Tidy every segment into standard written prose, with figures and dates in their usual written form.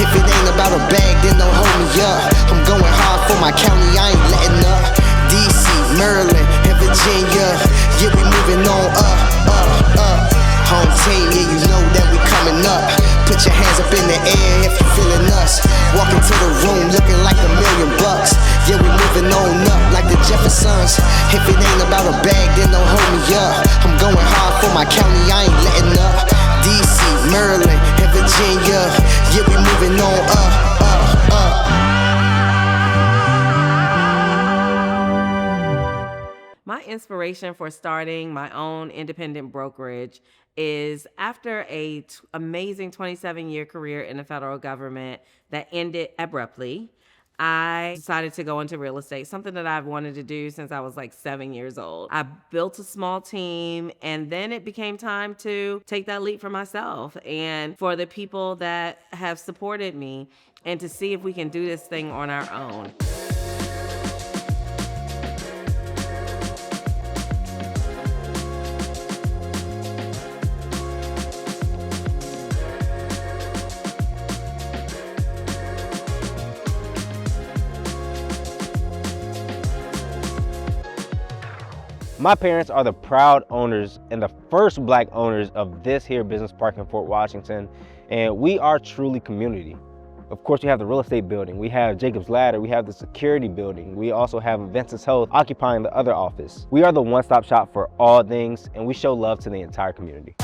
If it ain't about a bag, then don't hold me up. I'm going hard for my county, I ain't letting up. DC, Maryland, and Virginia, yeah, we moving on up. Home team, yeah, you know that we coming up. Put your hands up in the air if you feeling us. Walk into the room looking like $1,000,000. Yeah, we moving on up like the Jeffersons. If it ain't about a bag, then don't hold me up. I'm going hard for my county, I ain't letting up. DC, Maryland, and Virginia, yeah, we moving on up. My inspiration for starting my own independent brokerage is after an amazing 27-year career in the federal government that ended abruptly. I decided to go into real estate, something that I've wanted to do since I was like 7 years old. I built a small team, and then it became time to take that leap for myself and for the people that have supported me, and to see if we can do this thing on our own. My parents are the proud owners and the first Black owners of this here business park in Fort Washington, and we are truly community. Of course, we have the real estate building, we have Jacob's Ladder, we have the security building, we also have Vincent's Health occupying the other office. We are the one-stop shop for all things, and we show love to the entire community.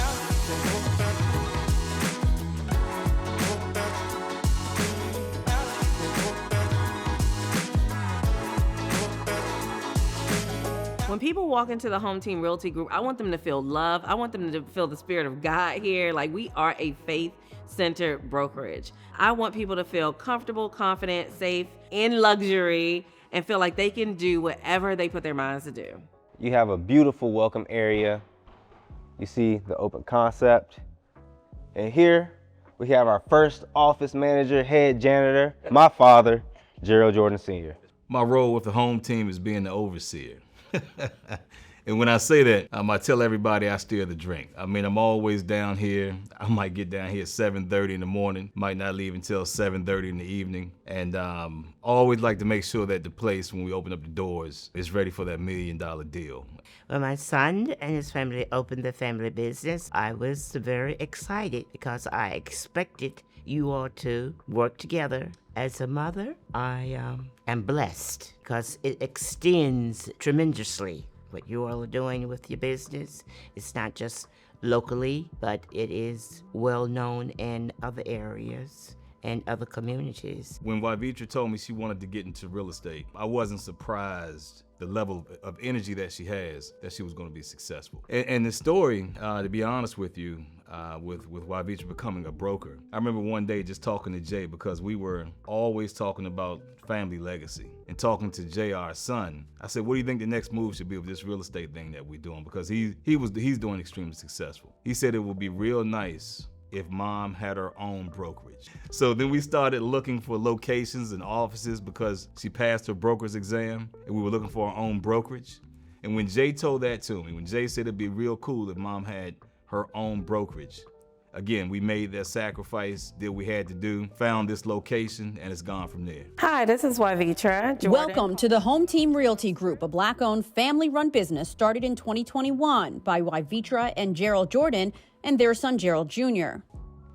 When people walk into the Home Team Realty Group, I want them to feel love. I want them to feel the spirit of God here. Like, we are a faith-centered brokerage. I want people to feel comfortable, confident, safe, in luxury, and feel like they can do whatever they put their minds to do. You have a beautiful welcome area. You see the open concept. And here we have our first office manager, head janitor, my father, Gerald Jordan Sr. My role with the home team is being the overseer. And when I say that, I tell everybody I steer the drink. I mean, I'm always down here. I might get down here at 7:30 in the morning, might not leave until 7:30 in the evening. And always like to make sure that the place, when we open up the doors, is ready for that $1 million deal. When my son and his family opened the family business, I was very excited because I expected you all to work together. As a mother, I am blessed because it extends tremendously what you all are doing with your business. It's not just locally, but it is well known in other areas and other communities. When Wyevetra told me she wanted to get into real estate, I wasn't surprised the level of energy that she has, that she was going to be successful. And the story, to be honest with you, with Wyevetra becoming a broker, I remember one day just talking to Jay, because we were always talking about family legacy, and talking to Jay, our son. I said, what do you think the next move should be with this real estate thing that we're doing? Because he's doing extremely successful. He said it would be real nice if mom had her own brokerage. So then we started looking for locations and offices, because she passed her broker's exam and we were looking for our own brokerage. And when Jay told that to me, when Jay said it'd be real cool if mom had her own brokerage, again, we made that sacrifice that we had to do, found this location, and it's gone from there. Hi, this is Wyevetra Jordan. Welcome to the Home Team Realty Group, a Black-owned, family-run business started in 2021 by Wyevetra and Gerald Jordan and their son, Gerald Jr.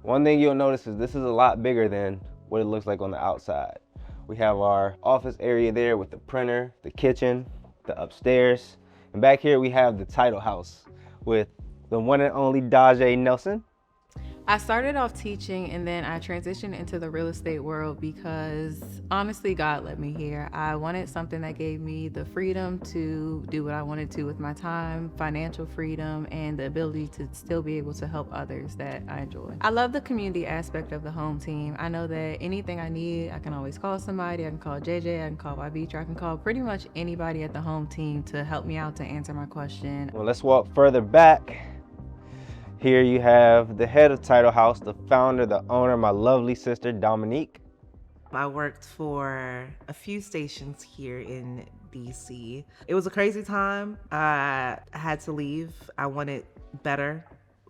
One thing you'll notice is this is a lot bigger than what it looks like on the outside. We have our office area there with the printer, the kitchen, the upstairs, and back here we have the title house with the one and only Dajae Nelson. I started off teaching, and then I transitioned into the real estate world because honestly, God led me here. I wanted something that gave me the freedom to do what I wanted to with my time, financial freedom, and the ability to still be able to help others that I enjoy. I love the community aspect of the home team. I know that anything I need, I can always call somebody. I can call JJ, I can call Wyevetra, I can call pretty much anybody at the home team to help me out to answer my question. Well, let's walk further back. Here you have the head of Title House, the founder, the owner, my lovely sister, Dominique. I worked for a few stations here in DC. It was a crazy time. I had to leave. I wanted better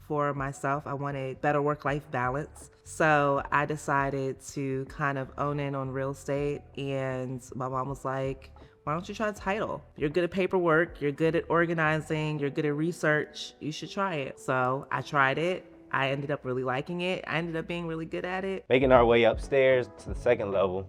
for myself. I wanted better work-life balance. So I decided to kind of own in on real estate, and my mom was like, why don't you try title? You're good at paperwork, you're good at organizing, you're good at research, you should try it. So I tried it. I ended up really liking it. I ended up being really good at it. Making our way upstairs to the second level,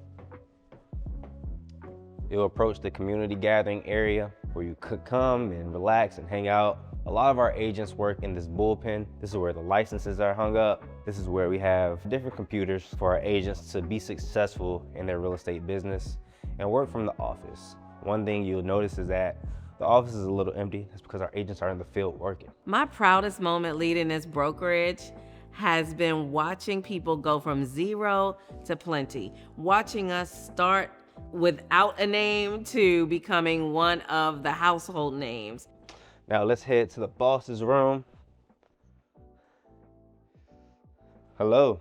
you'll approach the community gathering area where you could come and relax and hang out. A lot of our agents work in this bullpen. This is where the licenses are hung up. This is where we have different computers for our agents to be successful in their real estate business and work from the office. One thing you'll notice is that the office is a little empty. That's because our agents are in the field working. My proudest moment leading this brokerage has been watching people go from zero to plenty, watching us start without a name to becoming one of the household names. Now let's head to the boss's room. Hello.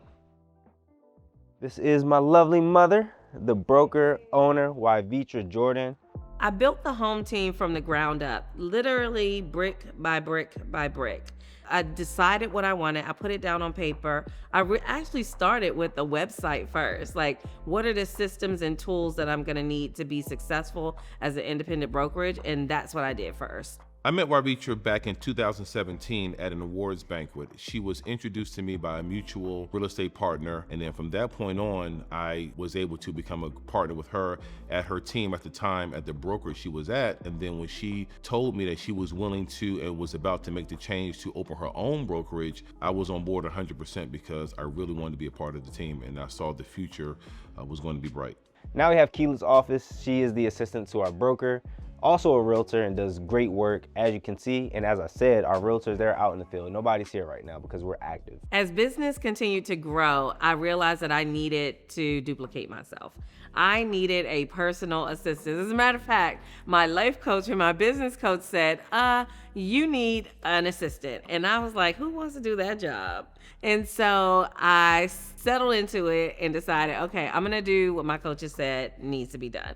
This is my lovely mother, the broker owner, Wyevetra Jordan. I built the home team from the ground up, literally brick by brick by brick. I decided what I wanted. I put it down on paper. I actually started with the website first. Like, what are the systems and tools that I'm gonna need to be successful as an independent brokerage? And that's what I did first. I met Wyevetra back in 2017 at an awards banquet. She was introduced to me by a mutual real estate partner, and then from that point on, I was able to become a partner with her at her team at the time at the brokerage she was at. And then when she told me that she was willing to and was about to make the change to open her own brokerage, I was on board 100% because I really wanted to be a part of the team, and I saw the future was going to be bright. Now we have Keela's office. She is the assistant to our broker, also a realtor, and does great work, as you can see. And as I said, our realtors, they're out in the field. Nobody's here right now because we're active. As business continued to grow, I realized that I needed to duplicate myself. I needed a personal assistant. As a matter of fact, my life coach and my business coach said, you need an assistant. And I was like, who wants to do that job? And so I settled into it and decided, okay, I'm gonna do what my coaches said needs to be done.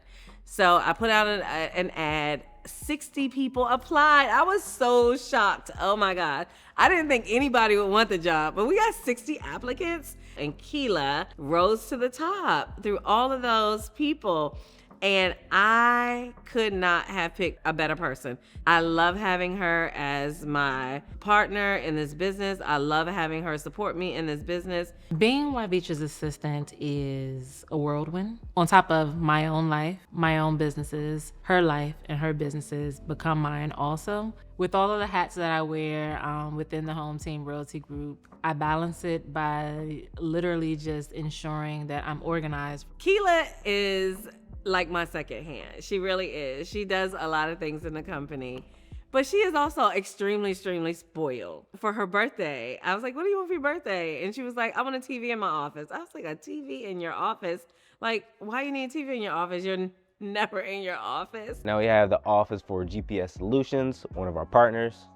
So I put out an ad, 60 people applied. I was so shocked. Oh my God. I didn't think anybody would want the job, but we got 60 applicants, and Keela rose to the top through all of those people. And I could not have picked a better person. I love having her as my partner in this business. I love having her support me in this business. Being Wyevetra's assistant is a whirlwind. On top of my own life, my own businesses, her life and her businesses become mine also. With all of the hats that I wear within the Home Team Realty Group, I balance it by literally just ensuring that I'm organized. Keela is like my second hand. She really is. She does a lot of things in the company, but she is also extremely, extremely spoiled. For her birthday, I was like, what do you want for your birthday? And she was like, I want a TV in my office. I was like, a TV in your office? Like, why you need a TV in your office? You're never in your office. Now we have the office for GPS Solutions, one of our partners.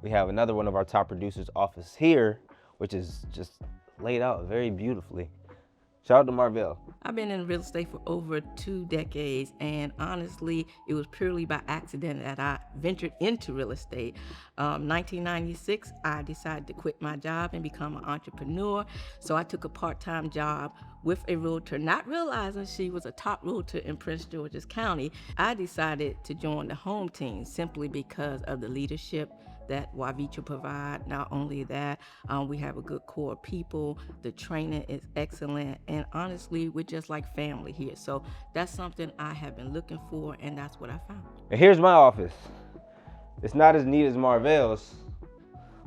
We have another one of our top producers' office here, which is just laid out very beautifully. Shout out to Marvell. I've been in real estate for over 2 decades, and honestly, it was purely by accident that I ventured into real estate. 1996, I decided to quit my job and become an entrepreneur. So I took a part-time job with a realtor, not realizing she was a top realtor in Prince George's County. I decided to join the home team simply because of the leadership that Wyevetra provide. Not only that, we have a good core of people, the training is excellent, and honestly, we're just like family here. So that's something I have been looking for, and that's what I found. And here's my office. It's not as neat as Marvell's,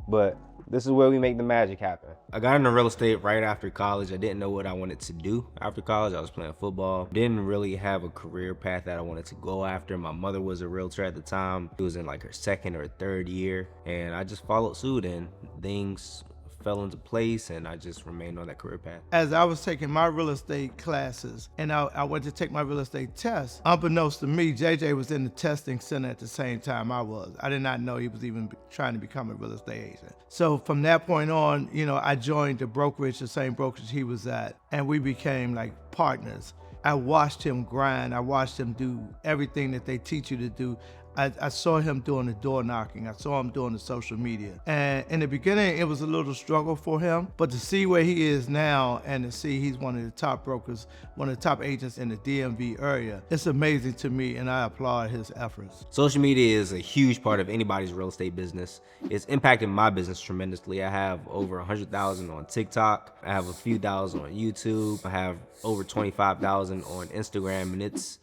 but this is where we make the magic happen. I got into real estate right after college. I didn't know what I wanted to do after college. I was playing football. Didn't really have a career path that I wanted to go after. My mother was a realtor at the time. She was in like her 2nd or 3rd year, and I just followed suit, and things fell into place, and I just remained on that career path. As I was taking my real estate classes and I went to take my real estate test, unbeknownst to me, JJ was in the testing center at the same time I was. I did not know he was even trying to become a real estate agent. So from that point on, I joined the brokerage, the same brokerage he was at, and we became like partners. I watched him grind. I watched him do everything that they teach you to do. I saw him doing the door knocking. I saw him doing the social media. And in the beginning, it was a little struggle for him, but to see where he is now and to see he's one of the top brokers, one of the top agents in the DMV area, it's amazing to me, and I applaud his efforts. Social media is a huge part of anybody's real estate business. It's impacted my business tremendously. I have over 100,000 on TikTok. I have a few thousand on YouTube. I have over 25,000 on Instagram, and it's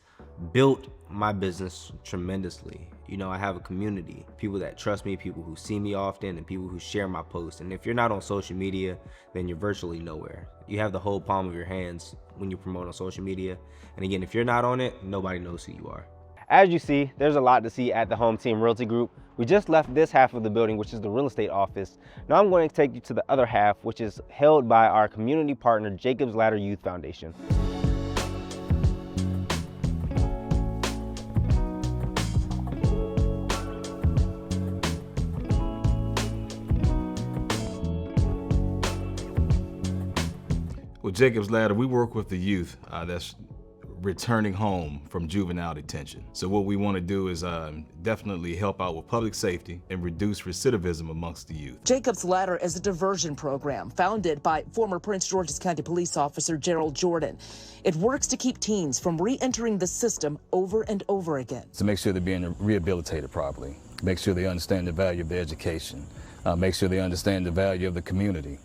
built my business tremendously. You know, I have a community, people that trust me, people who see me often, and people who share my posts. And if you're not on social media, then you're virtually nowhere. You have the whole palm of your hands when you promote on social media. And again, if you're not on it, nobody knows who you are. As you see, there's a lot to see at the Home Team Realty Group. We just left this half of the building, which is the real estate office. Now I'm going to take you to the other half, which is held by our community partner, Jacob's Ladder Youth Foundation. Well, Jacob's Ladder, we work with the youth that's returning home from juvenile detention. So what we want to do is definitely help out with public safety and reduce recidivism amongst the youth. Jacob's Ladder is a diversion program founded by former Prince George's County police officer Gerald Jordan. It works to keep teens from re-entering the system over and over again. To make sure they're being rehabilitated properly, make sure they understand the value of their education, make sure they understand the value of the community,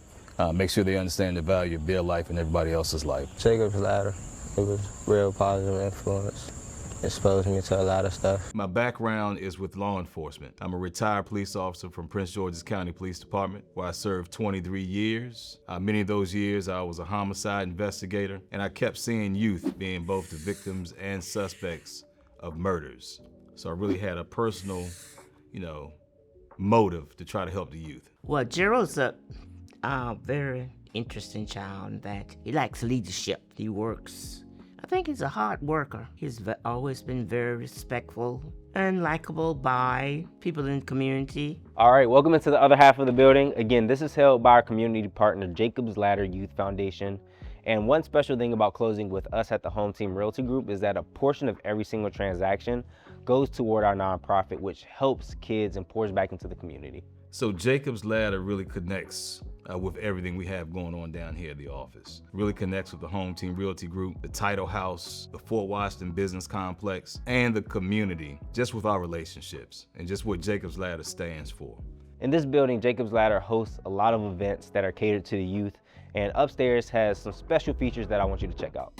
make sure they understand the value of their life and everybody else's life. Jacob's Ladder. It was real positive influence. Exposed me to a lot of stuff. My background is with law enforcement. I'm a retired police officer from Prince George's County Police Department, where I served 23 years. Many of those years I was a homicide investigator, and I kept seeing youth being both the victims and suspects of murders. So I really had a personal, motive to try to help the youth. Well, Gerald's a very interesting child that he likes leadership. He works. I think he's a hard worker. He's always been very respectful and likable by people in the community. All right, welcome into the other half of the building. Again, this is held by our community partner, Jacob's Ladder Youth Foundation. And one special thing about closing with us at the Home Team Realty Group is that a portion of every single transaction goes toward our nonprofit, which helps kids and pours back into the community. So Jacob's Ladder really connects with everything we have going on down here at the office. Really connects with the Home Team Realty Group, the Title House, the Fort Washington Business Complex, and the community, just with our relationships and just what Jacob's Ladder stands for. In this building, Jacob's Ladder hosts a lot of events that are catered to the youth, and upstairs has some special features that I want you to check out.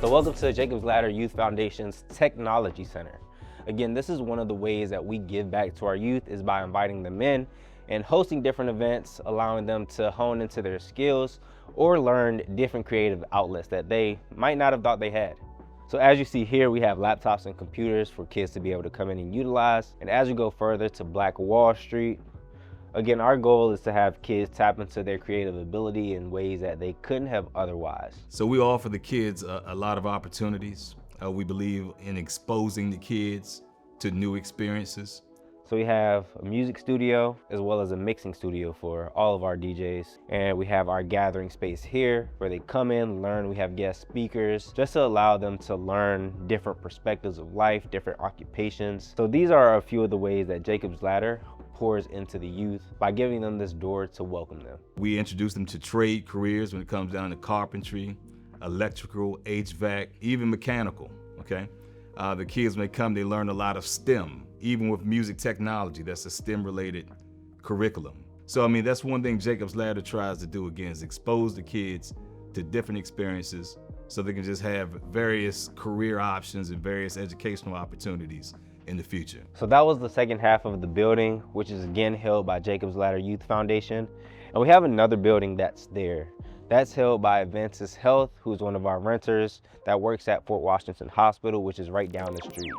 So welcome to Jacob's Ladder Youth Foundation's Technology Center. Again, this is one of the ways that we give back to our youth is by inviting them in and hosting different events, allowing them to hone into their skills or learn different creative outlets that they might not have thought they had. So as you see here, we have laptops and computers for kids to be able to come in and utilize. And as we go further to Black Wall Street, again, our goal is to have kids tap into their creative ability in ways that they couldn't have otherwise. So we offer the kids a lot of opportunities. We believe in exposing the kids to new experiences. So we have a music studio as well as a mixing studio for all of our DJs. And we have our gathering space here where they come in, learn. We have guest speakers just to allow them to learn different perspectives of life, different occupations. So these are a few of the ways that Jacob's Ladder pours into the youth by giving them this door to welcome them. We introduce them to trade careers when it comes down to carpentry, electrical, HVAC, even mechanical, okay? The kids, when they come, they learn a lot of STEM, even with music technology. That's a STEM-related curriculum. So, I mean, that's one thing Jacob's Ladder tries to do, again, is expose the kids to different experiences so they can just have various career options and various educational opportunities in the future. So that was the second half of the building, which is again held by Jacob's Ladder Youth Foundation. And we have another building that's there. That's held by Advances Health, who's one of our renters that works at Fort Washington Hospital, which is right down the street.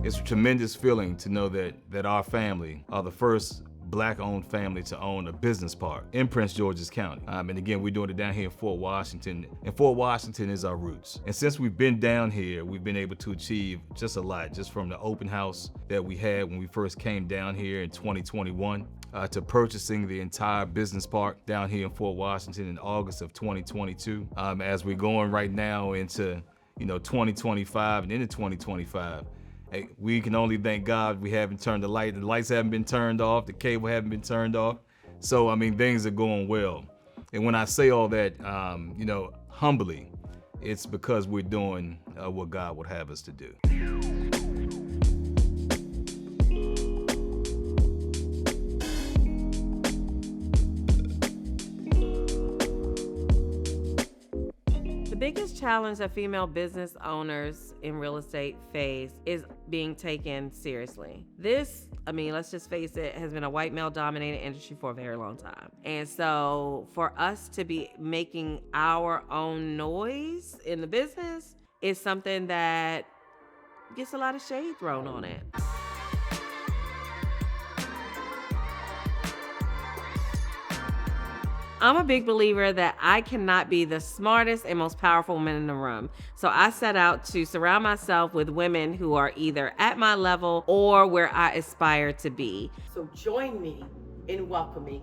It's It's a tremendous feeling to know that our family are the first Black-owned family to own a business park in Prince George's County. And again, we're doing it down here in Fort Washington, and Fort Washington is our roots. And since we've been down here, we've been able to achieve just a lot, just from the open house that we had when we first came down here in 2021, to purchasing the entire business park down here in Fort Washington in August of 2022. As we're going right now into 2025 and into 2025, hey, we can only thank God we haven't turned the lights haven't been turned off, the cable haven't been turned off. So I mean, things are going well. And when I say all that, humbly, it's because we're doing what God would have us to do. The biggest challenge that female business owners in real estate face is being taken seriously. This, let's just face it, has been a white male dominated industry for a very long time. And so for us to be making our own noise in the business is something that gets a lot of shade thrown on it. I'm a big believer that I cannot be the smartest and most powerful woman in the room. So I set out to surround myself with women who are either at my level or where I aspire to be. So join me in welcoming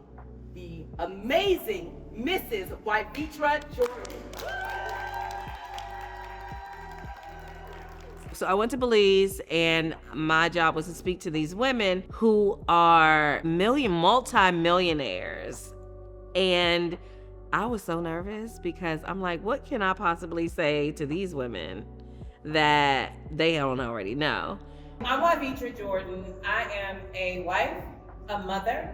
the amazing Mrs. Wyevetra Jordan. So I went to Belize, and my job was to speak to these women who are multi-millionaires. And I was so nervous because I'm like, what can I possibly say to these women that they don't already know? I'm Wyevetra Jordan. I am a wife, a mother,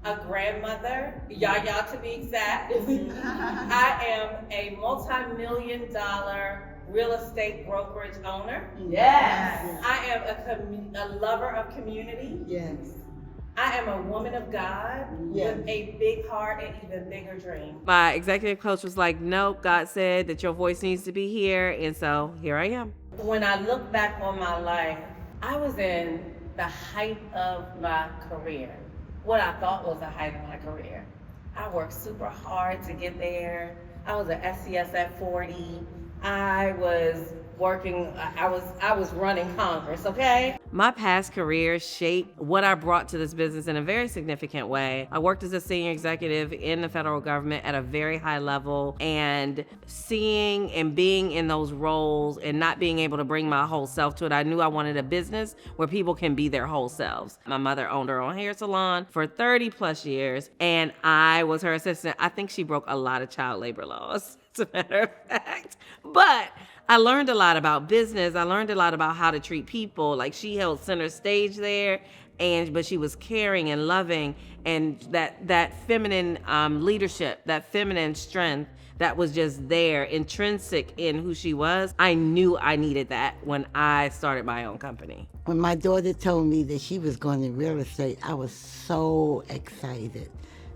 a grandmother, Yaya to be exact. I am a multi-million-dollar real estate brokerage owner. Yes. I am a lover of community. Yes. I am a woman of God with a big heart and even bigger dream. My executive coach was like, nope, God said that your voice needs to be here. And so here I am. When I look back on my life, I was in the height of my career. What I thought was the height of my career. I worked super hard to get there. I was an SCS at 40. I was working, I was running Congress, okay? My past career shaped what I brought to this business in a very significant way. I worked as a senior executive in the federal government at a very high level, and seeing and being in those roles and not being able to bring my whole self to it, I knew I wanted a business where people can be their whole selves. My mother owned her own hair salon for 30 plus years, and I was her assistant. I think she broke a lot of child labor laws, as a matter of fact. But I learned a lot about business. I learned a lot about how to treat people. Like, she held center stage there, but she was caring and loving, and that feminine leadership, that feminine strength that was just there, intrinsic in who she was. I knew I needed that when I started my own company. When my daughter told me that she was going to real estate, I was so excited.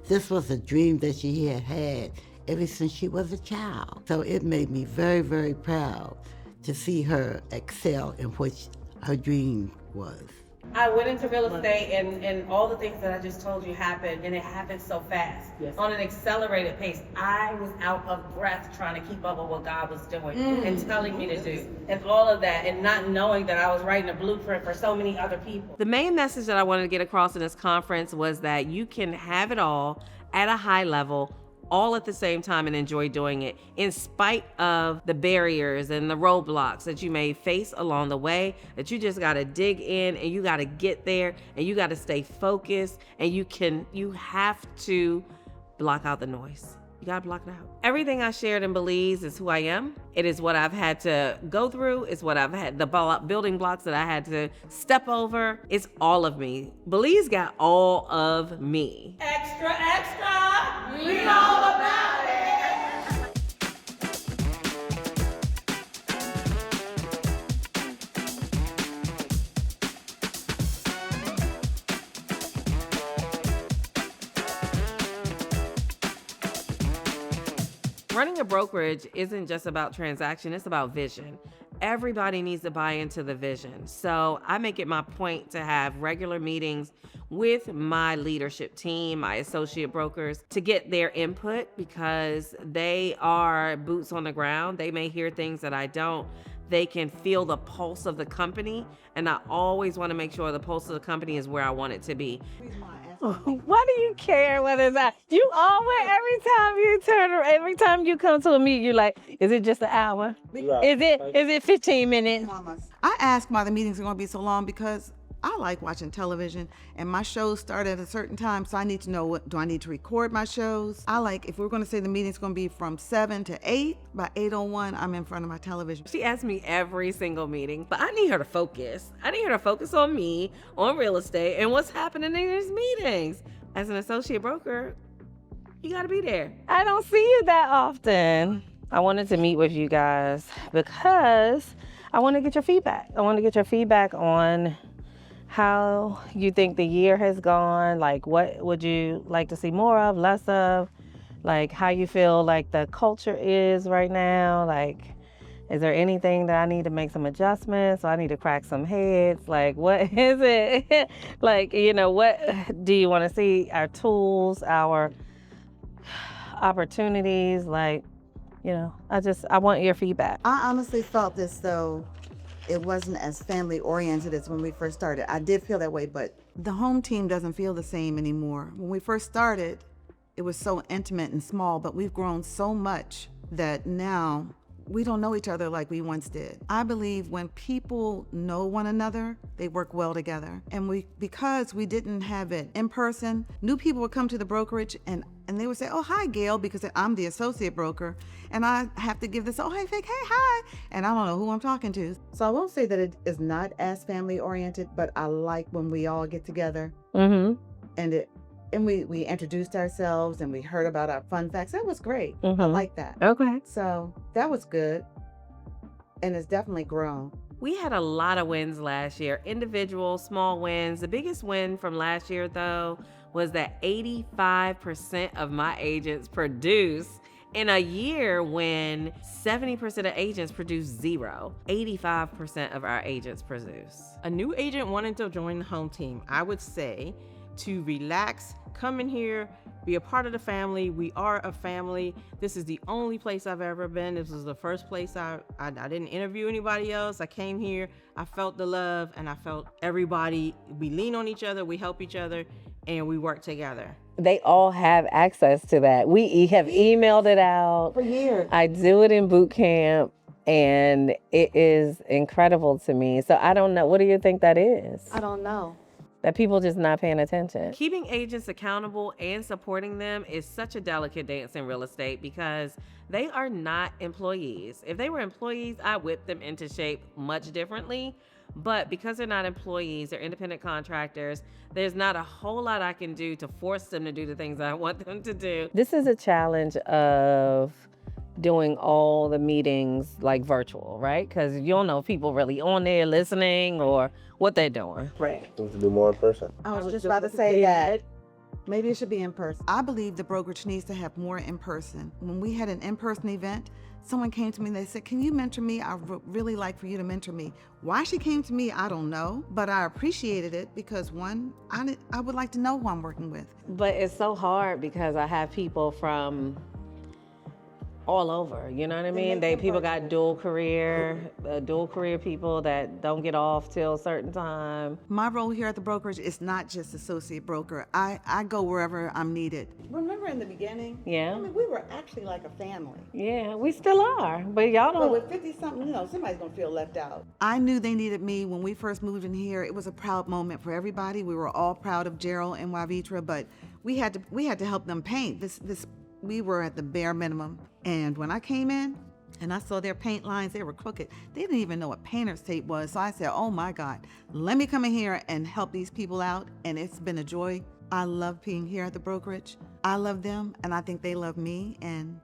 This was a dream that she had had ever since she was a child. So it made me very, very proud to see her excel in what her dream was. I went into real estate and all the things that I just told you happened, and it happened so fast. Yes. On an accelerated pace. I was out of breath trying to keep up with what God was doing and telling me to do. And all of that, and not knowing that I was writing a blueprint for so many other people. The main message that I wanted to get across in this conference was that you can have it all at a high level, all at the same time, and enjoy doing it in spite of the barriers and the roadblocks that you may face along the way, that you just got to dig in and you got to get there and you got to stay focused, and you have to block out the noise. You gotta block it out. Everything I shared in Belize is who I am. It is what I've had to go through. It's what I've had, the building blocks that I had to step over. It's all of me. Belize got all of me. Extra, extra, read all about it. Running a brokerage isn't just about transaction, it's about vision. everybody needs to buy into the vision. So I make it my point to have regular meetings with my leadership team, my associate brokers, to get their input because they are boots on the ground. They may hear things that I don't. They can feel the pulse of the company, and I always want to make sure the pulse of the company is where I want it to be. Why do you care whether it's not? You always, every time you come to a meeting, you're like, is it just an hour? Is it 15 minutes? I ask why the meetings are going to be so long because I like watching television and my shows start at a certain time, so I need to know do I need to record my shows? I like, if we're going to say the meeting's going to be from 7 to 8, by 8:01, I'm in front of my television. She asks me every single meeting, but I need her to focus. I need her to focus on me, on real estate, and what's happening in these meetings. As an associate broker, you got to be there. I don't see you that often. I wanted to meet with you guys because I want to get your feedback. I want to get your feedback on how you think the year has gone, like what would you like to see more of, less of, like how you feel like the culture is right now, like is there anything that I need to make some adjustments, or I need to crack some heads, like what is it, like, you know, what do you want to see, our tools, our opportunities, like, you know, I want your feedback. I honestly felt as though it wasn't as family oriented as when we first started. I did feel that way, but the home team doesn't feel the same anymore. When we first started, it was so intimate and small, but we've grown so much that now we don't know each other like we once did. I believe when people know one another, they work well together. And because we didn't have it in person, new people would come to the brokerage and they would say, oh, hi, Gail, because I'm the associate broker. And I have to give this, oh, hey, Vic, hey, hi. And I don't know who I'm talking to. So I won't say that it is not as family oriented, but I like when we all get together. Mm-hmm. And we introduced ourselves and we heard about our fun facts. That was great. Mm-hmm. I like that. Okay. So that was good. And it's definitely grown. We had a lot of wins last year, individual, small wins. The biggest win from last year, though, was that 85% of my agents produce in a year when 70% of agents produce zero. 85% of our agents produce. A new agent wanting to join the home team, I would say to relax, come in here, be a part of the family. We are a family. This is the only place I've ever been. This was the first place I didn't interview anybody else. I came here, I felt the love, and I felt everybody, we lean on each other, we help each other, and we work together. They all have access to that. We have emailed it out. For years. I do it in boot camp, and it is incredible to me. So I don't know. What do you think that is? I don't know. That people just not paying attention. Keeping agents accountable and supporting them is such a delicate dance in real estate because they are not employees. If they were employees, I whip them into shape much differently. But because they're not employees, they're independent contractors, there's not a whole lot I can do to force them to do the things I want them to do. This is a challenge of doing all the meetings like virtual, right? Because you don't know if people really on there listening or what they're doing. Right. To do more in person. I was just about to say that. Maybe it should be in person. I believe the brokerage needs to have more in person. When we had an in-person event, someone came to me and they said, can you mentor me? I really like for you to mentor me. Why she came to me, I don't know, but I appreciated it because one, I would like to know who I'm working with. But it's so hard because I have people from all over, you know what I mean? People got dual career people that don't get off till a certain time. My role here at the brokerage is not just associate broker. I go wherever I'm needed. Remember in the beginning? Yeah. I mean, we were actually like a family. Yeah, we still are, but y'all don't. But with 50-something, you know, somebody's gonna feel left out. I knew they needed me when we first moved in here. It was a proud moment for everybody. We were all proud of Gerald and Wyevetra, but we had to help them paint. We were at the bare minimum. And when I came in and I saw their paint lines, they were crooked. They didn't even know what painter's tape was. So I said, oh my God, let me come in here and help these people out. And it's been a joy. I love being here at the brokerage. I love them and I think they love me. And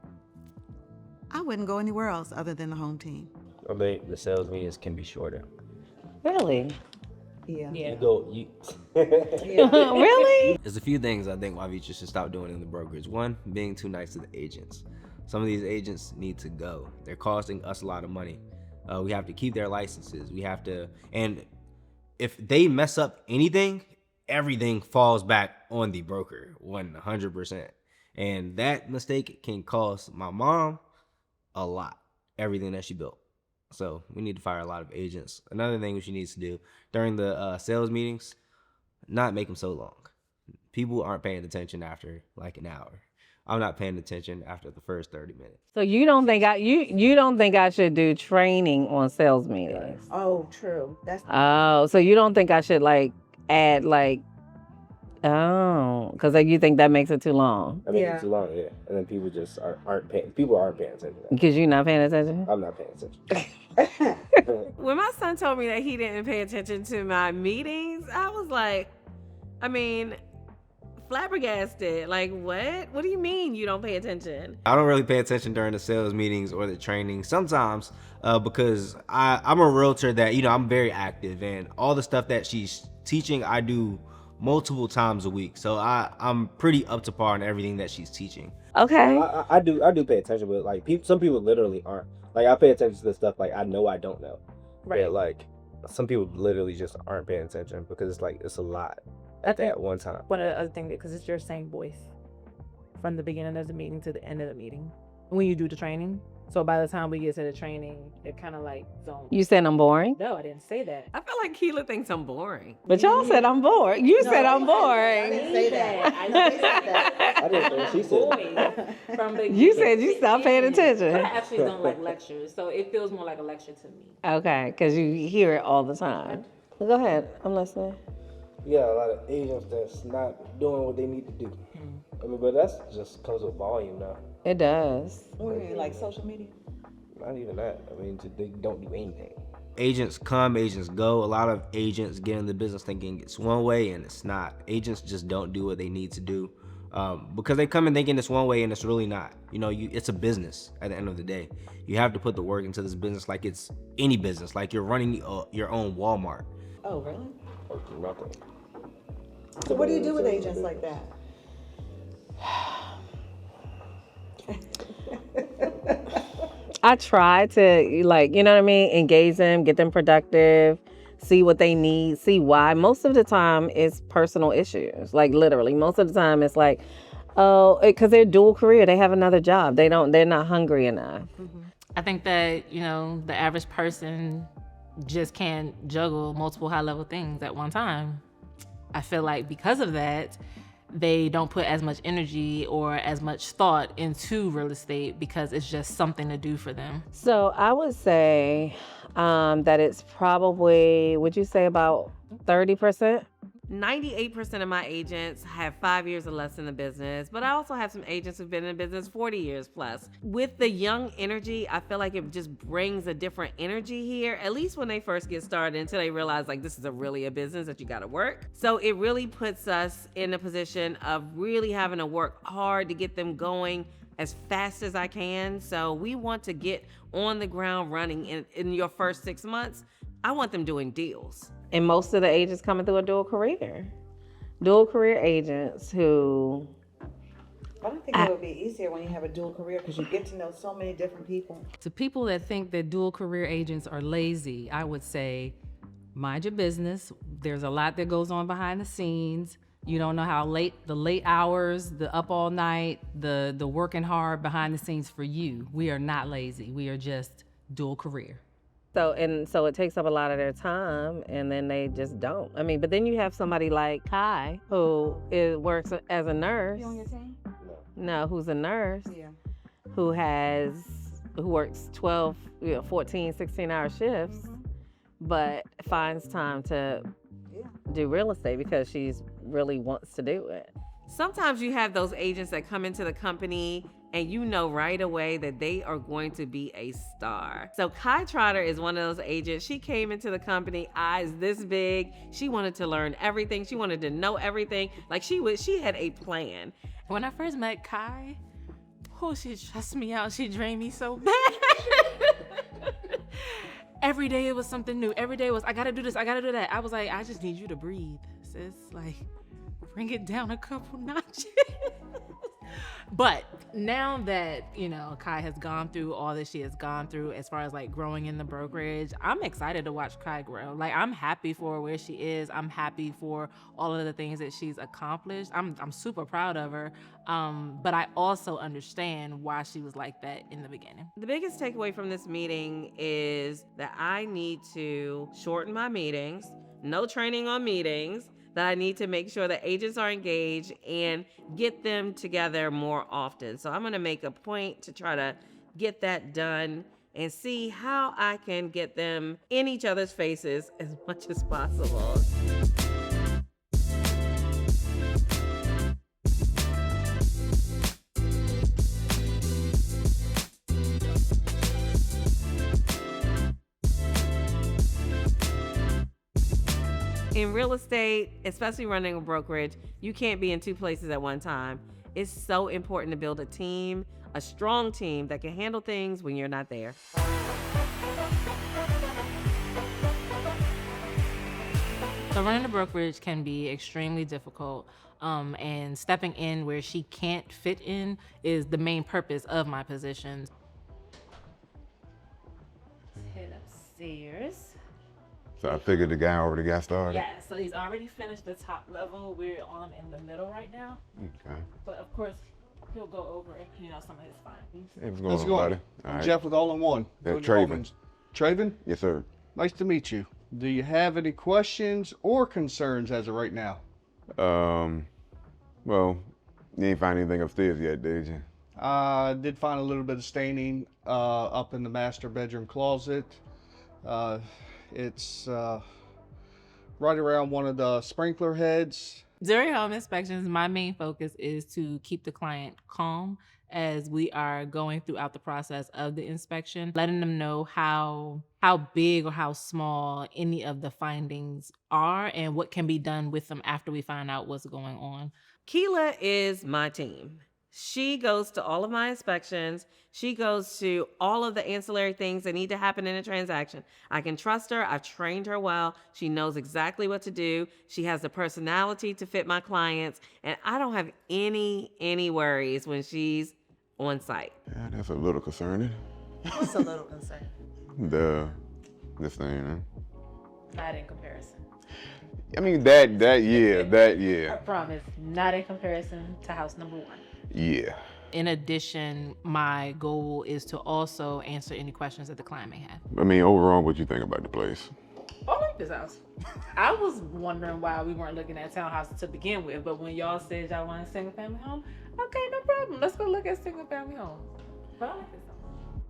I wouldn't go anywhere else other than the home team. The sales meetings can be shorter. Really? Yeah. Really? There's a few things I think Wyevetra should stop doing in the brokerage. One, being too nice to the agents. Some of these agents need to go. They're costing us a lot of money. We have to keep their licenses. We have to, and if they mess up anything, everything falls back on the broker 100%. And that mistake can cost my mom a lot, everything that she built. So we need to fire a lot of agents. Another thing she needs to do during the sales meetings, not make them so long. People aren't paying attention after like an hour. I'm not paying attention after the first 30 minutes. So you don't think you don't think I should do training on sales meetings? Oh, true. That's Oh, so you don't think I should like add like, oh, because like you think that makes it too long? I mean, it's too long, yeah. And then people just aren't paying. People aren't paying attention. Because you're not paying attention? I'm not paying attention. When my son told me that he didn't pay attention to my meetings, I was like, I mean, flabbergasted. Like, what? What do you mean you don't pay attention? I don't really pay attention during the sales meetings or the training sometimes because I'm a realtor that, you know, I'm very active, and all the stuff that she's teaching, I do multiple times a week. So I'm pretty up to par on everything that she's teaching. Okay. I do pay attention, but like some people literally aren't. Like I pay attention to the stuff like I know I don't know. Right. But like some people literally just aren't paying attention because it's like it's a lot at one time. One of the other things, because it's your same voice from the beginning of the meeting to the end of the meeting when you do the training. So by the time we get to the training, it kind of like zones. You said I'm boring? No, I didn't say that. I feel like Keela thinks I'm boring. But y'all said I'm bored. You said I'm boring. I didn't say that. I didn't say that. I didn't think she said. From the You said you stopped paying attention. But I actually don't like lectures, so it feels more like a lecture to me. Okay, because you hear it all the time. Go ahead. I'm listening. Yeah, a lot of agents that's not doing what they need to do. I mean, but that's just comes with volume now. It does. What do you mean, like social media? Not even that. I mean, they don't do anything. Agents come, agents go. A lot of agents get in the business thinking it's one way and it's not. Agents just don't do what they need to do because they come in thinking it's one way and it's really not. You know, it's a business at the end of the day. You have to put the work into this business like it's any business, like you're running your own Walmart. Oh, really? Nothing. So what do you do with agents like that? I try to, like, you know what I mean, engage them, get them productive, see what they need, see why. Most of the time it's personal issues. Like literally, most of the time it's like, oh, because they're dual career, they have another job. They're not hungry enough. I think that, you know, the average person just can't juggle multiple high-level things at one time. I feel like because of that, they don't put as much energy or as much thought into real estate because it's just something to do for them. So I would say that it's probably, would you say about 30%? 98% of my agents have 5 years or less in the business, but I also have some agents who've been in the business 40 years plus. With the young energy, I feel like it just brings a different energy here, at least when they first get started, until they realize like this is really a business that you gotta work. So it really puts us in a position of really having to work hard to get them going as fast as I can. So we want to get on the ground running in your first 6 months. I want them doing deals. And most of the agents coming through a dual career agents who. I don't think it would be easier when you have a dual career because you get to know so many different people. To people that think that dual career agents are lazy, I would say, mind your business. There's a lot that goes on behind the scenes. You don't know how the late hours, the up all night, the working hard behind the scenes for you. We are not lazy. We are just dual career. So it takes up a lot of their time, and then they just don't. I mean, but then you have somebody like Kai who works as a nurse. You on your team? No, who's a nurse. Yeah. Who works 12, 14, 16-hour shifts, but finds time to do real estate because she really wants to do it. Sometimes you have those agents that come into the company and you know right away that they are going to be a star. So Kai Trotter is one of those agents. She came into the company, eyes this big. She wanted to learn everything. She wanted to know everything. Like she had a plan. When I first met Kai, she stressed me out. She drained me so bad. Every day it was something new. Every day was, I gotta do this, I gotta do that. I was like, I just need you to breathe, sis. Like, bring it down a couple notches. But now that, you know, Kai has gone through all that she has gone through as far as like growing in the brokerage, I'm excited to watch Kai grow. Like, I'm happy for where she is. I'm happy for all of the things that she's accomplished. I'm super proud of her. But I also understand why she was like that in the beginning. The biggest takeaway from this meeting is that I need to shorten my meetings, no training on meetings, that I need to make sure that agents are engaged and get them together more often. So I'm going to make a point to try to get that done and see how I can get them in each other's faces as much as possible. In real estate, especially running a brokerage, you can't be in two places at one time. It's so important to build a team, a strong team that can handle things when you're not there. So running a brokerage can be extremely difficult, and stepping in where she can't fit in is the main purpose of my positions. Let's head upstairs. So I figured the guy already got started. Yeah, so he's already finished the top level. We're on in the middle right now. Okay. But of course, he'll go over, you know, some of his findings. Hey, what's going on, buddy? All right. Jeff with All in One. That's Doing Traven. Romans. Traven? Yes, sir. Nice to meet you. Do you have any questions or concerns as of right now? Well, you ain't find anything upstairs yet, did you? I did find a little bit of staining up in the master bedroom closet. It's right around one of the sprinkler heads. During home inspections, my main focus is to keep the client calm as we are going throughout the process of the inspection, letting them know how big or how small any of the findings are and what can be done with them after we find out what's going on. Keela is my team. She goes to all of my inspections. She goes to all of the ancillary things that need to happen in a transaction. I can trust her. I've trained her well. She knows exactly what to do. She has the personality to fit my clients. And I don't have any worries when she's on site. Yeah, that's a little concerning. What's a little concerning? This thing, huh? Not in comparison. I mean, that yeah. I promise, not in comparison to house number one. Yeah. In addition, my goal is to also answer any questions that the client may have. I mean, overall, what you think about the place? I like this house. I was wondering why we weren't looking at townhouses to begin with, but when y'all said y'all want a single family home, okay, no problem. Let's go look at single family homes. But I like this house.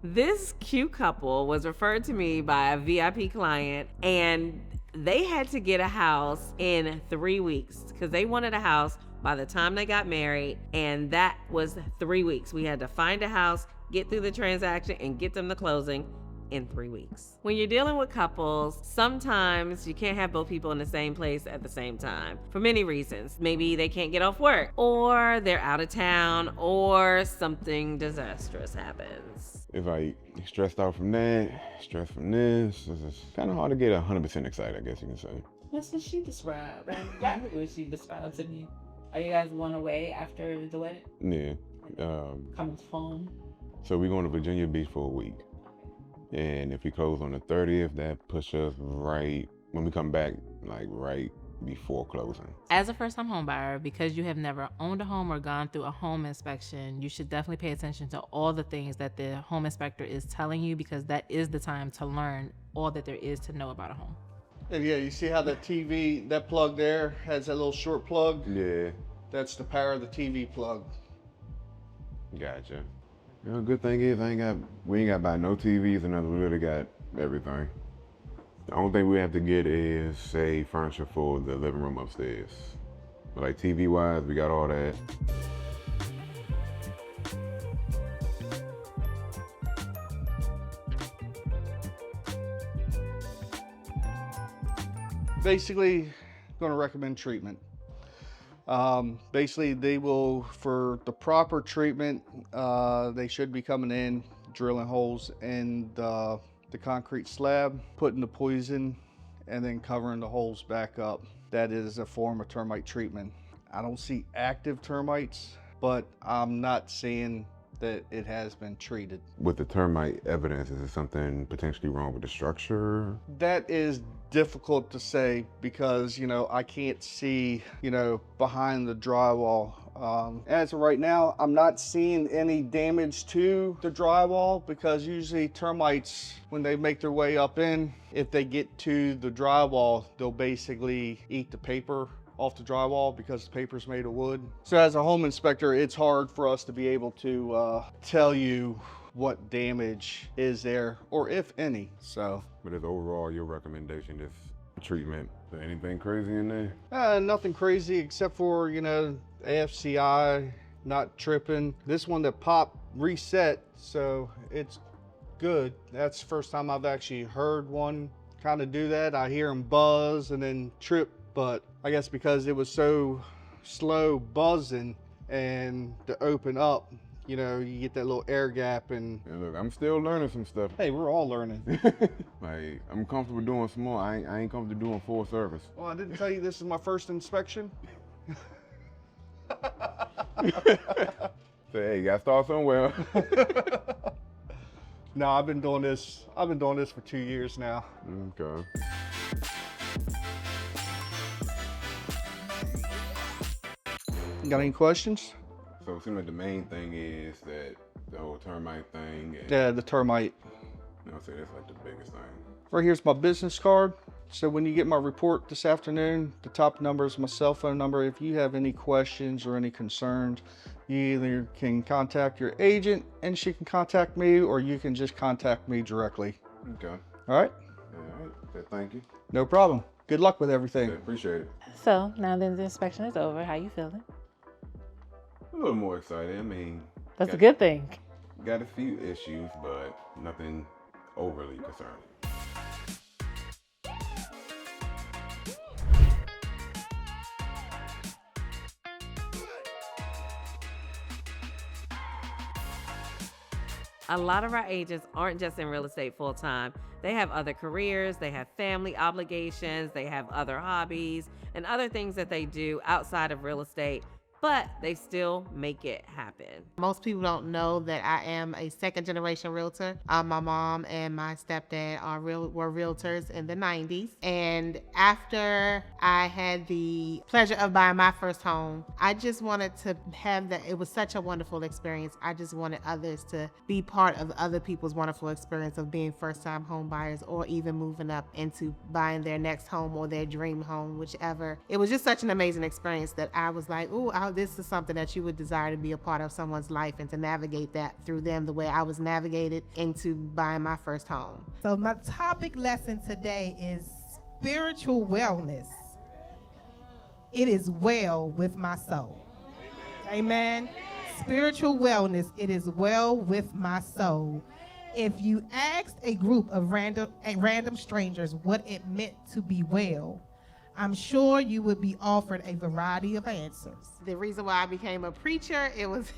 This cute couple was referred to me by a VIP client, and they had to get a house in 3 weeks because they wanted a house by the time they got married, and that was 3 weeks. We had to find a house, get through the transaction, and get them to closing in 3 weeks. When you're dealing with couples, sometimes you can't have both people in the same place at the same time for many reasons. Maybe they can't get off work, or they're out of town, or something disastrous happens. If I stressed out from that, stressed from this, it's kind of hard to get 100% excited, I guess you can say. That's what she described. That's what she described to me. Are you guys going away after the wedding? Yeah. Coming home? So we're going to Virginia Beach for a week. And if we close on the 30th, that puts us right, when we come back, like right before closing. As a first-time home buyer, because you have never owned a home or gone through a home inspection, you should definitely pay attention to all the things that the home inspector is telling you, because that is the time to learn all that there is to know about a home. And yeah, you see how that TV, that plug there has that little short plug? Yeah. That's the power of the TV plug. Gotcha. You know, good thing is we ain't got to buy no TVs or nothing. We really got everything. The only thing we have to get is, say, furniture for the living room upstairs. But like TV-wise, we got all that. Basically, going to recommend treatment. Basically, they will, for the proper treatment, they should be coming in, drilling holes in the concrete slab, putting the poison, and then covering the holes back up. That is a form of termite treatment. I don't see active termites, but I'm not seeing that it has been treated. With the termite evidence, is there something potentially wrong with the structure? That is difficult to say because, I can't see, behind the drywall. As of right now, I'm not seeing any damage to the drywall because usually termites, when they make their way up in, if they get to the drywall, they'll basically eat the paper off the drywall because the paper's made of wood. So as a home inspector, it's hard for us to be able to tell you what damage is there or if any. So, but as overall your recommendation is treatment. Is there anything crazy in there? Nothing crazy except for AFCI not tripping. This one that popped reset, so it's good. That's the first time I've actually heard one kind of do that. I hear them buzz and then trip, but I guess because it was so slow buzzing and to open up, you get that little air gap and... Yeah, look, I'm still learning some stuff. Hey, we're all learning. Like, I'm comfortable doing small, I ain't comfortable doing full service. Well, I didn't tell you this is my first inspection. So, hey, you gotta start somewhere. No, I've been doing this for 2 years now. Okay. Got any questions? So it seems like the main thing is that the whole termite thing. And, Yeah, the termite. I'll say that's like the biggest thing. Right here's my business card. So when you get my report this afternoon, the top number is my cell phone number. If you have any questions or any concerns, you either can contact your agent and she can contact me, or you can just contact me directly. Okay. All right? All right. So thank you. No problem. Good luck with everything. Yeah, appreciate it. So now that the inspection is over, how you feeling? A little more excited. I mean, That's a good thing. Got a few issues, but nothing overly concerning. A lot of our agents aren't just in real estate full time. They have other careers, they have family obligations, they have other hobbies, and other things that they do outside of real estate, but they still make it happen. Most people don't know that I am a second-generation realtor. My mom and my stepdad were realtors in the 90s. And after I had the pleasure of buying my first home, I just wanted to have that. It was such a wonderful experience. I just wanted others to be part of other people's wonderful experience of being first-time home buyers, or even moving up into buying their next home or their dream home, whichever. It was just such an amazing experience that I was like, ooh, this is something that you would desire to be a part of someone's life and to navigate that through them the way I was navigated into buying my first home. So my topic lesson today is spiritual wellness. It is well with my soul. Amen. Spiritual wellness, it is well with my soul. If you asked a group of random strangers what it meant to be well, I'm sure you would be offered a variety of answers. The reason why I became a preacher, it was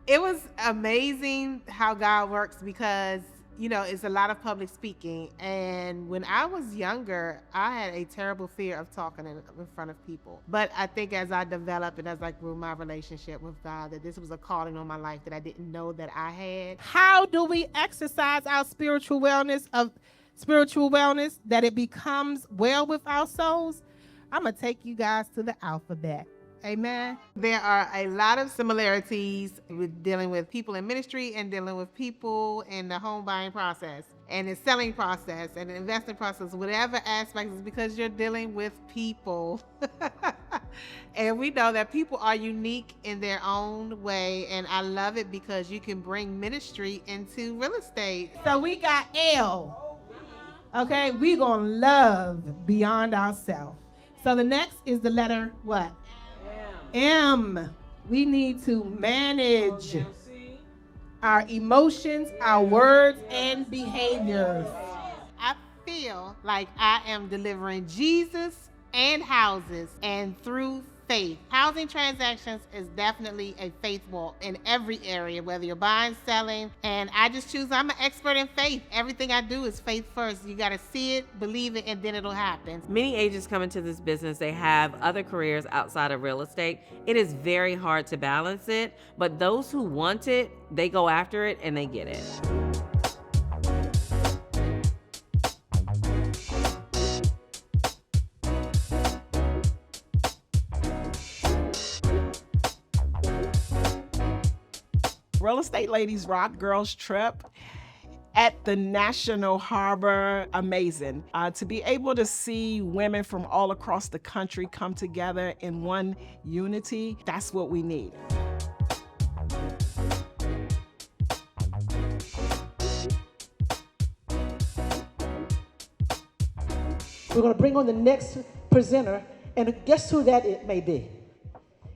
it was amazing how God works, because it's a lot of public speaking. And when I was younger, I had a terrible fear of talking in front of people. But I think as I developed and as I grew my relationship with God, that this was a calling on my life that I didn't know that I had. How do we exercise our spiritual wellness that it becomes well with our souls? I'm going to take you guys to the alphabet. Amen. There are a lot of similarities with dealing with people in ministry and dealing with people in the home buying process and the selling process and the investing process, whatever aspect, is because you're dealing with people. And we know that people are unique in their own way. And I love it because you can bring ministry into real estate. So we got L. Okay, we're going to love beyond ourselves. So the next is the letter what? M. We need to manage our emotions, our words, and behaviors. I feel like I am delivering Jesus and houses, and through faith. Housing transactions is definitely a faith walk in every area, whether you're buying, selling, and I'm an expert in faith. Everything I do is faith first. You got to see it, believe it, and then it'll happen. Many agents come into this business, they have other careers outside of real estate. It is very hard to balance it, but those who want it, they go after it and they get it. Real Estate Ladies Rock Girls Trip at the National Harbor, amazing. To be able to see women from all across the country come together in one unity, that's what we need. We're going to bring on the next presenter, and guess who that it may be?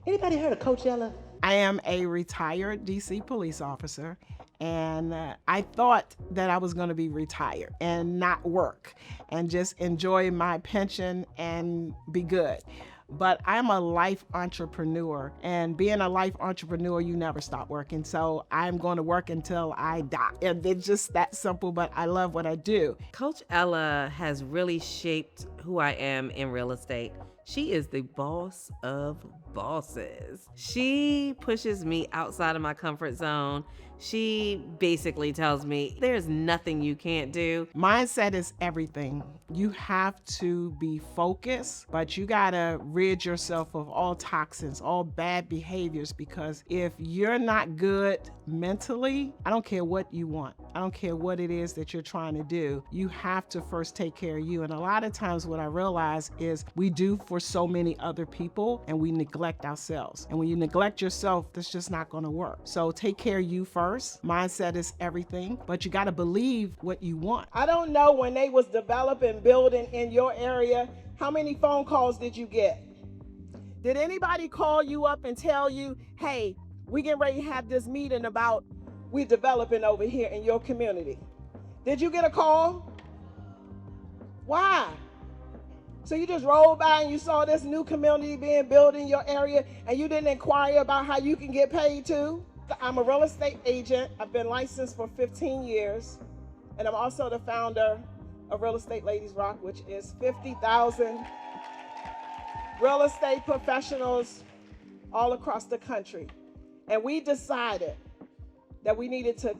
Anybody heard of Coachella? I am a retired DC police officer, and I thought that I was going to be retired and not work and just enjoy my pension and be good. But I'm a life entrepreneur, and being a life entrepreneur, you never stop working. So I'm going to work until I die. And it's just that simple, but I love what I do. Coach Ella has really shaped who I am in real estate. She is the boss of bosses. She pushes me outside of my comfort zone. She basically tells me there's nothing you can't do. Mindset is everything. You have to be focused, but you gotta rid yourself of all toxins, all bad behaviors, because if you're not good mentally, I don't care what you want. I don't care what it is that you're trying to do. You have to first take care of you. And a lot of times what I realize is we do for so many other people and we neglect ourselves. And when you neglect yourself, that's just not gonna work. So take care of you first. Mindset is everything, but you gotta believe what you want. I don't know when they was developing building in your area, how many phone calls did you get? Did anybody call you up and tell you, hey, we getting ready to have this meeting about we developing over here in your community? Did you get a call? Why? So you just rolled by and you saw this new community being built in your area and you didn't inquire about how you can get paid too? I'm a real estate agent. I've been licensed for 15 years. And I'm also the founder of Real Estate Ladies Rock, which is 50,000 real estate professionals all across the country. And we decided that we needed to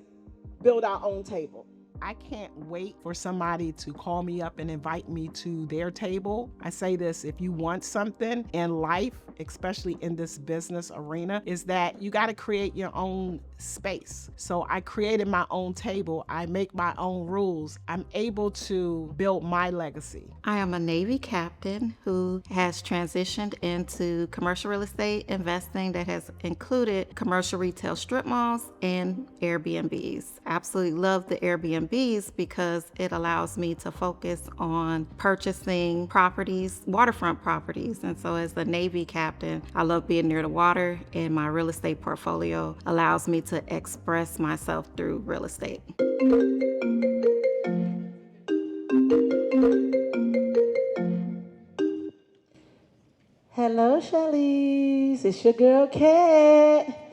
build our own table. I can't wait for somebody to call me up and invite me to their table. I say this, if you want something in life, especially in this business arena, is that you got to create your own space. So I created my own table. I make my own rules. I'm able to build my legacy. I am a Navy captain who has transitioned into commercial real estate investing that has included commercial retail strip malls and Airbnbs. Absolutely love the Airbnbs because it allows me to focus on purchasing properties, waterfront properties. And so as the Navy captain, I love being near the water, and my real estate portfolio allows me to express myself through real estate. Hello, Shelly's. It's your girl, Kat.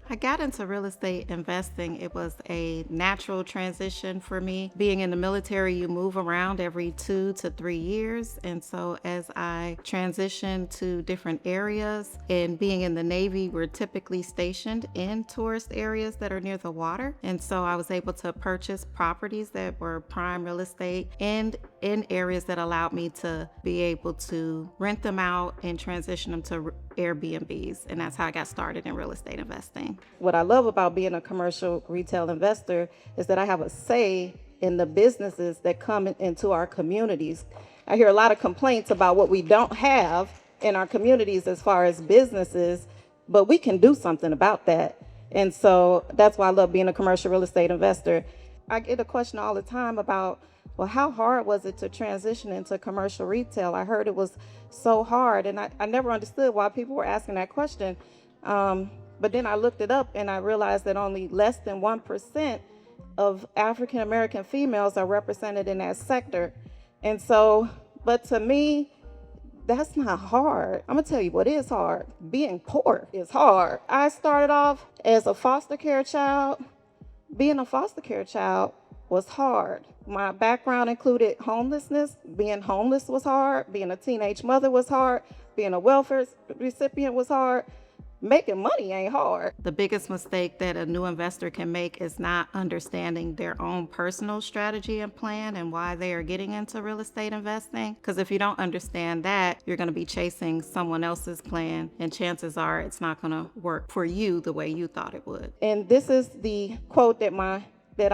I got into real estate investing. It was a natural transition for me. Being in the military, you move around every 2 to 3 years. And so as I transitioned to different areas, and being in the Navy, we're typically stationed in tourist areas that are near the water. And so I was able to purchase properties that were prime real estate and in areas that allowed me to be able to rent them out and transition them to Airbnbs. And that's how I got started in real estate investing. What I love about being a commercial retail investor is that I have a say in the businesses that come into our communities. I hear a lot of complaints about what we don't have in our communities as far as businesses, but we can do something about that. And so that's why I love being a commercial real estate investor. I get a question all the time about, well, how hard was it to transition into commercial retail? I heard it was so hard, and I never understood why people were asking that question. But then I looked it up and I realized that only less than 1% of African American females are represented in that sector. And so, but to me, That's not hard. I'm gonna tell you what is hard. Being poor is hard. I started off as a foster care child. Being a foster care child was hard. My background included homelessness. Being homeless was hard. Being a teenage mother was hard. Being a welfare recipient was hard. Making money ain't hard. The biggest mistake that a new investor can make is not understanding their own personal strategy and plan and why they are getting into real estate investing. Because if you don't understand that, you're going to be chasing someone else's plan, and chances are it's not going to work for you the way you thought it would. And this is the quote that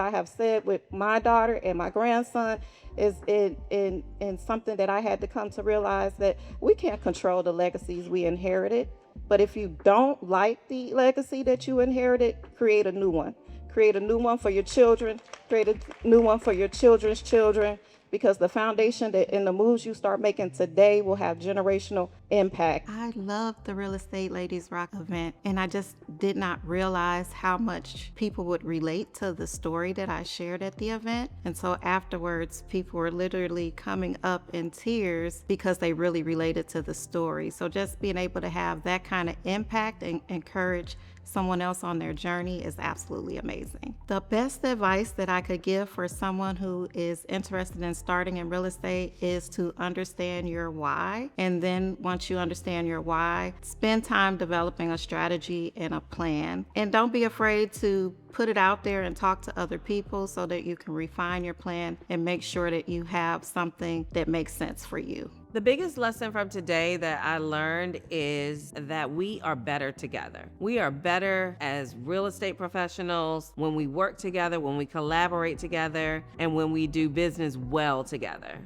I have said with my daughter and my grandson is in something that I had to come to realize, that we can't control the legacies we inherited. But if you don't like the legacy that you inherited, create a new one. Create a new one for your children. Create a new one for your children's children, because the foundation that and the moves you start making today will have generational impact. I love the Real Estate Ladies Rock event, and I just did not realize how much people would relate to the story that I shared at the event. And so afterwards, people were literally coming up in tears because they really related to the story. So just being able to have that kind of impact and encourage someone else on their journey is absolutely amazing. The best advice that I could give for someone who is interested in starting in real estate is to understand your why. And then once you understand your why, spend time developing a strategy and a plan. And don't be afraid to put it out there and talk to other people so that you can refine your plan and make sure that you have something that makes sense for you. The biggest lesson from today that I learned is that we are better together. We are better as real estate professionals when we work together, when we collaborate together, and when we do business well together.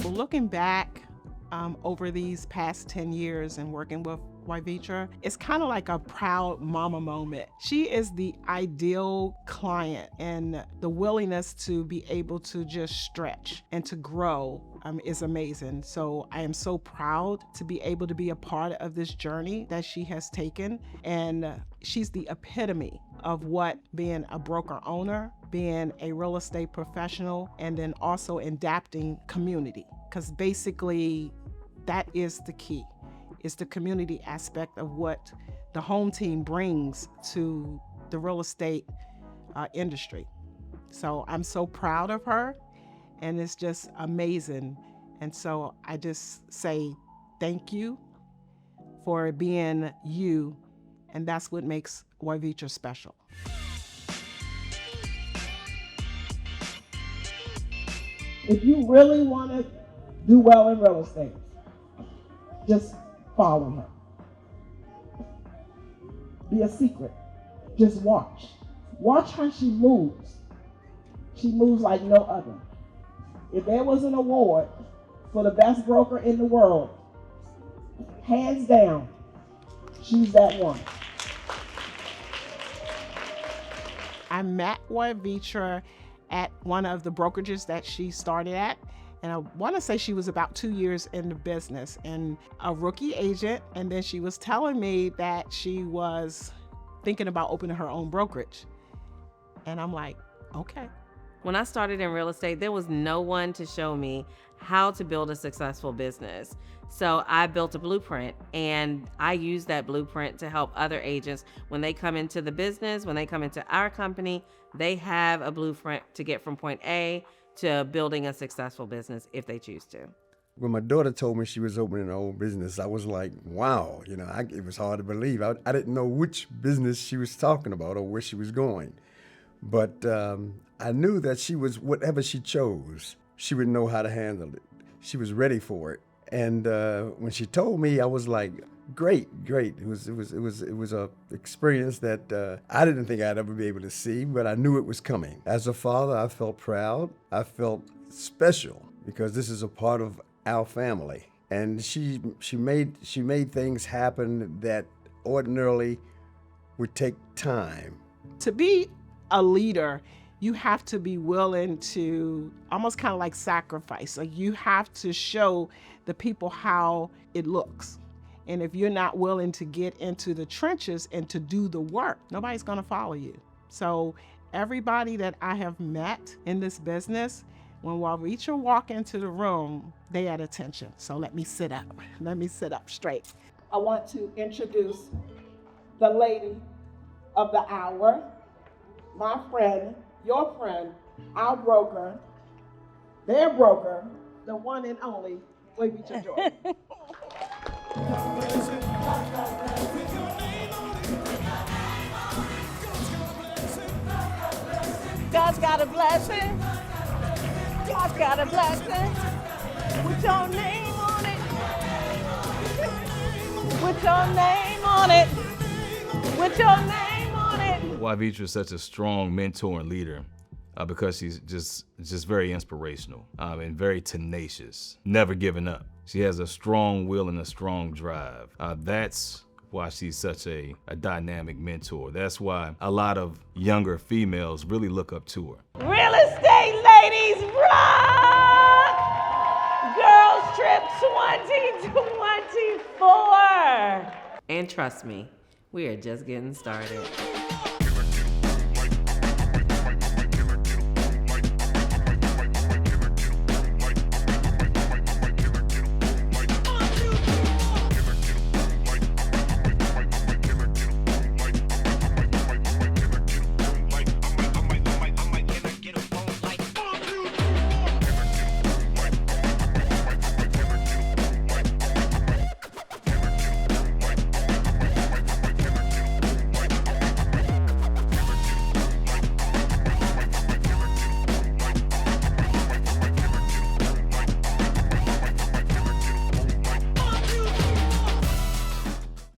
Looking back over these past 10 years and working with Wyevetra, it's kind of like a proud mama moment. She is the ideal client, and the willingness to be able to just stretch and to grow is amazing. So I am so proud to be able to be a part of this journey that she has taken, and she's the epitome of what being a broker owner, being a real estate professional, and then also adapting community. Because basically that is the key. It's the community aspect of what the Home Team brings to the real estate industry. So I'm so proud of her, and it's just amazing. And so I just say thank you for being you, and that's what makes Wyevetra special. If you really want to do well in real estate, just follow her. Be a secret. Just watch. Watch how she moves. She moves like no other. If there was an award for the best broker in the world, hands down, she's that one. I met Wyevetra at one of the brokerages that she started at. And I want to say she was about 2 years in the business and a rookie agent. And then she was telling me that she was thinking about opening her own brokerage. And I'm like, okay. When I started in real estate, there was no one to show me how to build a successful business. So I built a blueprint, and I use that blueprint to help other agents when they come into the business, when they come into our company, they have a blueprint to get from point A to building a successful business if they choose to. When my daughter told me she was opening her own business, I was like, wow, it was hard to believe. I didn't know which business she was talking about or where she was going. But I knew that she was, whatever she chose, she would know how to handle it. She was ready for it. And when she told me, I was like, great. It was a experience that I didn't think I'd ever be able to see, but I knew it was coming. As a father, I felt proud. I felt special because this is a part of our family. And she made things happen that ordinarily would take time. To be a leader, you have to be willing to almost kind of like sacrifice. Like you have to show the people how it looks. And if you're not willing to get into the trenches and to do the work, nobody's going to follow you. So everybody that I have met in this business, when Wyevetra walk into the room, they at attention. So let me sit up. Let me sit up straight. I want to introduce the lady of the hour, my friend, your friend, our broker, their broker, the one and only Wyevetra Jordan. God's got a blessing. God's got a blessing. With your name on it. With your name on it. With your name on it. Wyevetra is such a strong mentor and leader because she's just very inspirational and very tenacious, never giving up. She has a strong will and a strong drive. That's why she's such a dynamic mentor. That's why a lot of younger females really look up to her. Real estate ladies rock! Girls Trip 2024. And trust me, we are just getting started.